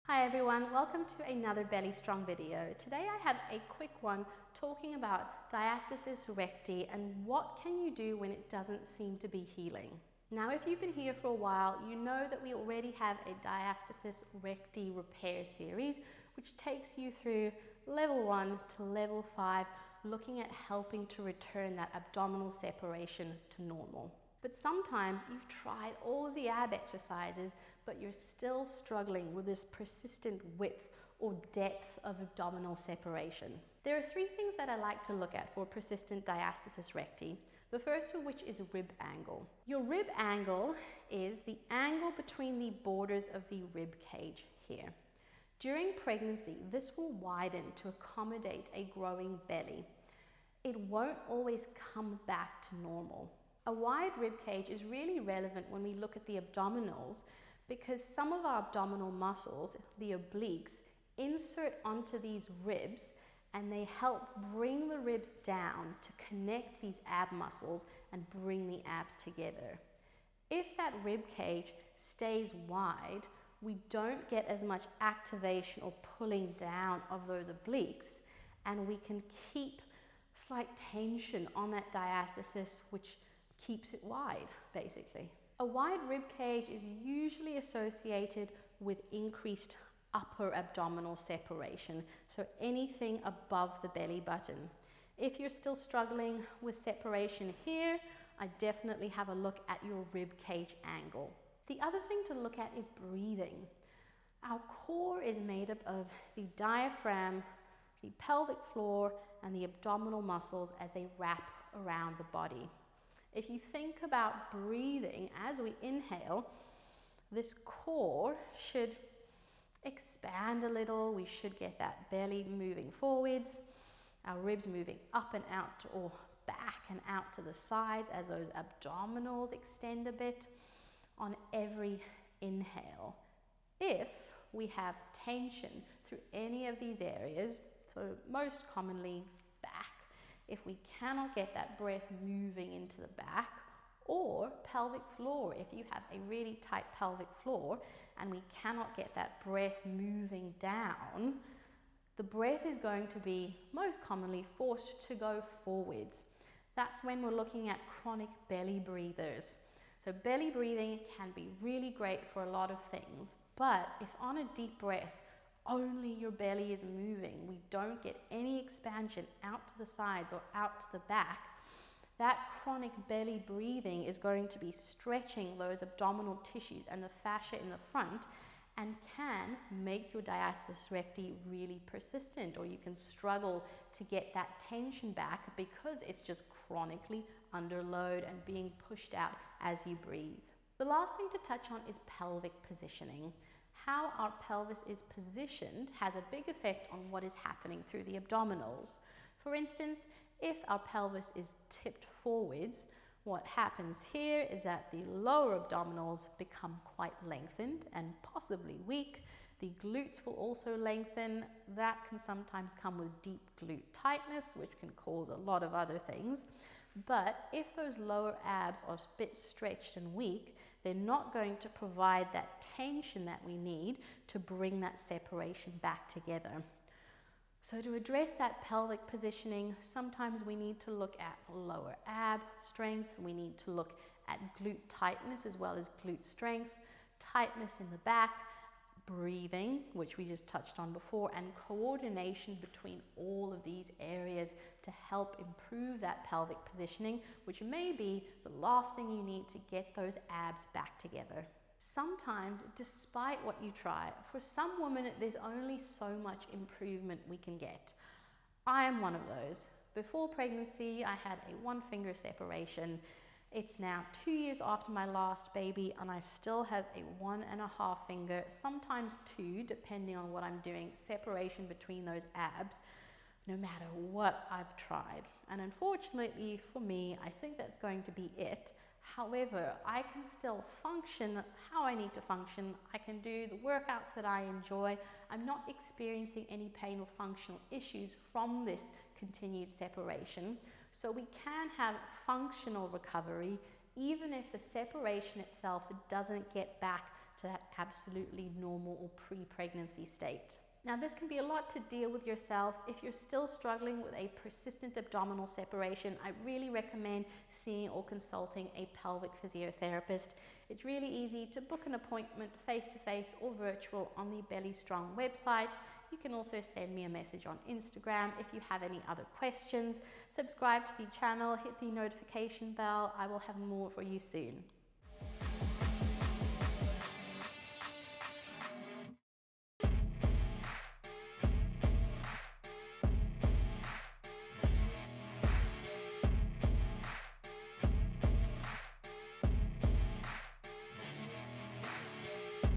Hi everyone, welcome to another Belly Strong video. Today I have a quick one talking about diastasis recti and what can you do when it doesn't seem to be healing. Now if you've been here for a while, you know that we already have a diastasis recti repair series which takes you through level 1 to level 5, looking at helping to return that abdominal separation to normal. But sometimes you've tried all of the ab exercises, but you're still struggling with this persistent width or depth of abdominal separation. There are three things that I like to look at for persistent diastasis recti. The first of which is rib angle. Your rib angle is the angle between the borders of the rib cage here. During pregnancy, this will widen to accommodate a growing belly. It won't always come back to normal. A wide rib cage is really relevant when we look at the abdominals because some of our abdominal muscles, the obliques, insert onto these ribs and they help bring the ribs down to connect these ab muscles and bring the abs together. If that rib cage stays wide, we don't get as much activation or pulling down of those obliques, and we can keep slight tension on that diastasis, which keeps it wide, basically. A wide rib cage is usually associated with increased upper abdominal separation, so anything above the belly button. If you're still struggling with separation here, I definitely have a look at your rib cage angle. The other thing to look at is breathing. Our core is made up of the diaphragm, the pelvic floor, and the abdominal muscles as they wrap around the body. If you think about breathing as we inhale, this core should expand a little. We should get that belly moving forwards, our ribs moving up and out or back and out to the sides as those abdominals extend a bit on every inhale. If we have tension through any of these areas, so most commonly back, if we cannot get that breath moving into the back, or pelvic floor, if you have a really tight pelvic floor and we cannot get that breath moving down, the breath is going to be most commonly forced to go forwards. That's when we're looking at chronic belly breathers. So belly breathing can be really great for a lot of things, but if on a deep breath, only your belly is moving, we don't get any expansion out to the sides or out to the back, that chronic belly breathing is going to be stretching those abdominal tissues and the fascia in the front and can make your diastasis recti really persistent, or you can struggle to get that tension back because it's just chronically under load and being pushed out as you breathe. The last thing to touch on is pelvic positioning. How our pelvis is positioned has a big effect on what is happening through the abdominals. For instance, if our pelvis is tipped forwards, what happens here is that the lower abdominals become quite lengthened and possibly weak. The glutes will also lengthen. That can sometimes come with deep glute tightness, which can cause a lot of other things. But if those lower abs are a bit stretched and weak, they're not going to provide that tension that we need to bring that separation back together. So to address that pelvic positioning, sometimes we need to look at lower ab strength, we need to look at glute tightness as well as glute strength, tightness in the back, breathing, which we just touched on before, and coordination between all of these areas to help improve that pelvic positioning, which may be the last thing you need to get those abs back together. Sometimes, despite what you try, for some women, there's only so much improvement we can get. I am one of those. Before pregnancy, I had a 1-finger separation. It's now 2 years after my last baby, and I still have a 1.5 finger, sometimes 2, depending on what I'm doing, separation between those abs, no matter what I've tried. And unfortunately for me, I think that's going to be it. However, I can still function how I need to function. I can do the workouts that I enjoy. I'm not experiencing any pain or functional issues from this continued separation. So we can have functional recovery even if the separation itself doesn't get back to that absolutely normal or pre-pregnancy state. Now, this can be a lot to deal with yourself. If you're still struggling with a persistent abdominal separation, I really recommend seeing or consulting a pelvic physiotherapist. It's really easy to book an appointment face-to-face or virtual on the Belly Strong website. You can also send me a message on Instagram if you have any other questions. Subscribe to the channel, hit the notification bell. I will have more for you soon.